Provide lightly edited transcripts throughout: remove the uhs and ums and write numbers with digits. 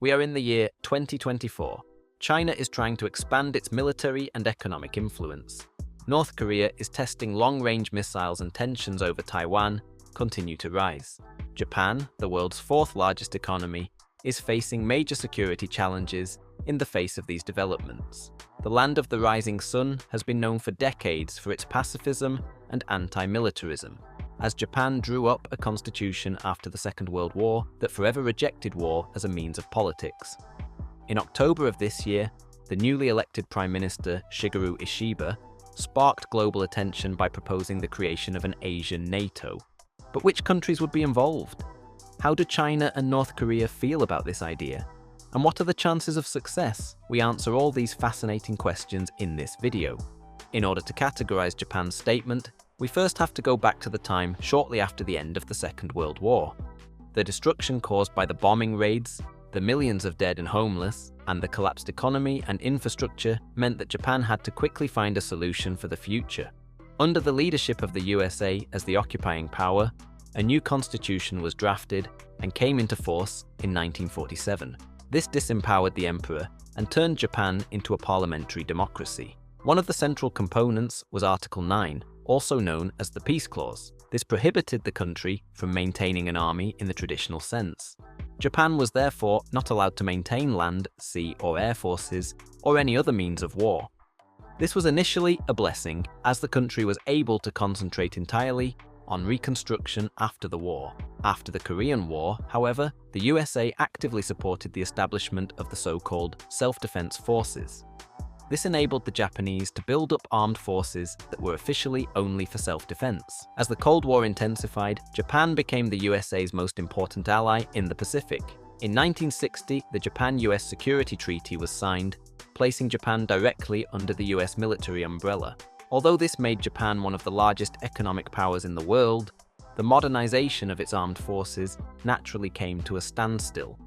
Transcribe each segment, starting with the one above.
We are in the year 2024. China is trying to expand its military and economic influence. North Korea is testing long-range missiles, and tensions over Taiwan continue to rise. Japan, the world's fourth largest economy, is facing major security challenges in the face of these developments. The land of the rising sun has been known for decades for its pacifism and anti-militarism, as Japan drew up a constitution after the Second World War that forever rejected war as a means of politics. In October of this year, the newly elected Prime Minister Shigeru Ishiba sparked global attention by proposing the creation of an Asian NATO. But which countries would be involved? How do China and North Korea feel about this idea? And what are the chances of success? We answer all these fascinating questions in this video. In order to categorize Japan's statement, we first have to go back to the time shortly after the end of the Second World War. The destruction caused by the bombing raids, the millions of dead and homeless, and the collapsed economy and infrastructure meant that Japan had to quickly find a solution for the future. Under the leadership of the USA as the occupying power, a new constitution was drafted and came into force in 1947. This disempowered the emperor and turned Japan into a parliamentary democracy. One of the central components was Article 9, also known as the Peace Clause. This prohibited the country from maintaining an army in the traditional sense. Japan was therefore not allowed to maintain land, sea, or air forces, or any other means of war. This was initially a blessing, as the country was able to concentrate entirely on reconstruction after the war. After the Korean War, however, the USA actively supported the establishment of the so-called self-defense forces. This enabled the Japanese to build up armed forces that were officially only for self-defense. As the Cold War intensified, Japan became the USA's most important ally in the Pacific. In 1960, the Japan-US Security Treaty was signed, placing Japan directly under the US military umbrella. Although this made Japan one of the largest economic powers in the world, the modernization of its armed forces naturally came to a standstill.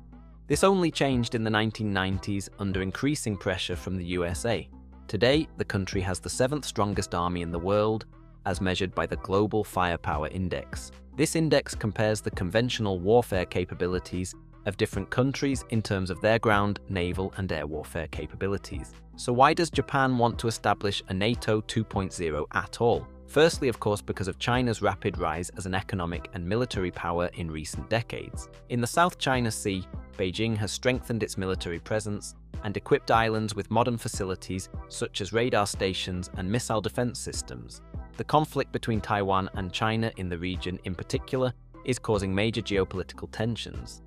This only changed in the 1990s under increasing pressure from the USA. Today, the country has the seventh strongest army in the world, as measured by the Global Firepower Index. This index compares the conventional warfare capabilities of different countries in terms of their ground, naval, and air warfare capabilities. So why does Japan want to establish a NATO 2.0 at all? Firstly, of course, because of China's rapid rise as an economic and military power in recent decades. In the South China Sea, Beijing has strengthened its military presence and equipped islands with modern facilities such as radar stations and missile defense systems. The conflict between Taiwan and China in the region in particular is causing major geopolitical tensions.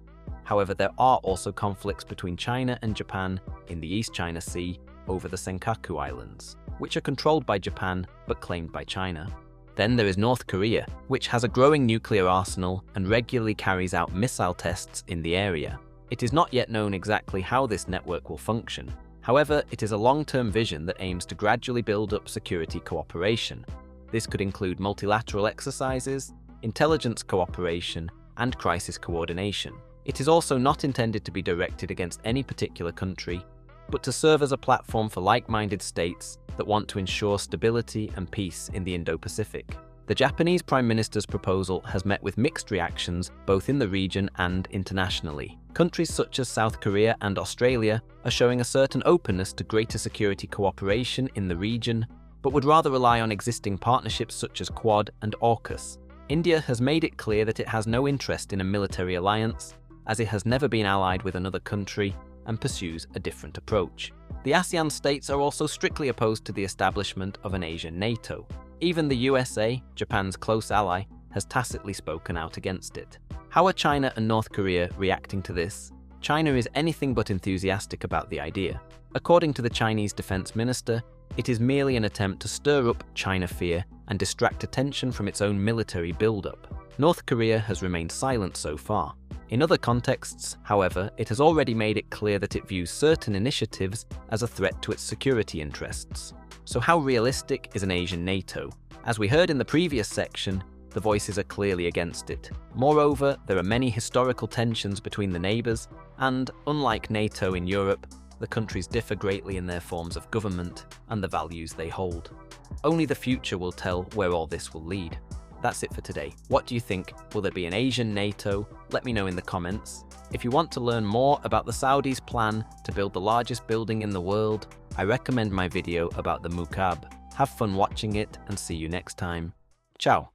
However, there are also conflicts between China and Japan in the East China Sea over the Senkaku Islands, which are controlled by Japan but claimed by China. Then there is North Korea, which has a growing nuclear arsenal and regularly carries out missile tests in the area. It is not yet known exactly how this network will function. However, it is a long-term vision that aims to gradually build up security cooperation. This could include multilateral exercises, intelligence cooperation, and crisis coordination. It is also not intended to be directed against any particular country, but to serve as a platform for like-minded states that want to ensure stability and peace in the Indo-Pacific. The Japanese Prime Minister's proposal has met with mixed reactions both in the region and internationally. Countries such as South Korea and Australia are showing a certain openness to greater security cooperation in the region, but would rather rely on existing partnerships such as Quad and AUKUS. India has made it clear that it has no interest in a military alliance, as it has never been allied with another country and pursues a different approach. The ASEAN states are also strictly opposed to the establishment of an Asian NATO. Even the USA, Japan's close ally, has tacitly spoken out against it. How are China and North Korea reacting to this? China is anything but enthusiastic about the idea. According to the Chinese defense minister, it is merely an attempt to stir up China fear and distract attention from its own military buildup. North Korea has remained silent so far. In other contexts, however, it has already made it clear that it views certain initiatives as a threat to its security interests. So how realistic is an Asian NATO? As we heard in the previous section, the voices are clearly against it. Moreover, there are many historical tensions between the neighbours, and unlike NATO in Europe, the countries differ greatly in their forms of government and the values they hold. Only the future will tell where all this will lead. That's it for today. What do you think? Will there be an Asian NATO? Let me know in the comments. If you want to learn more about the Saudis' plan to build the largest building in the world, I recommend my video about the Muqab. Have fun watching it and see you next time. Ciao.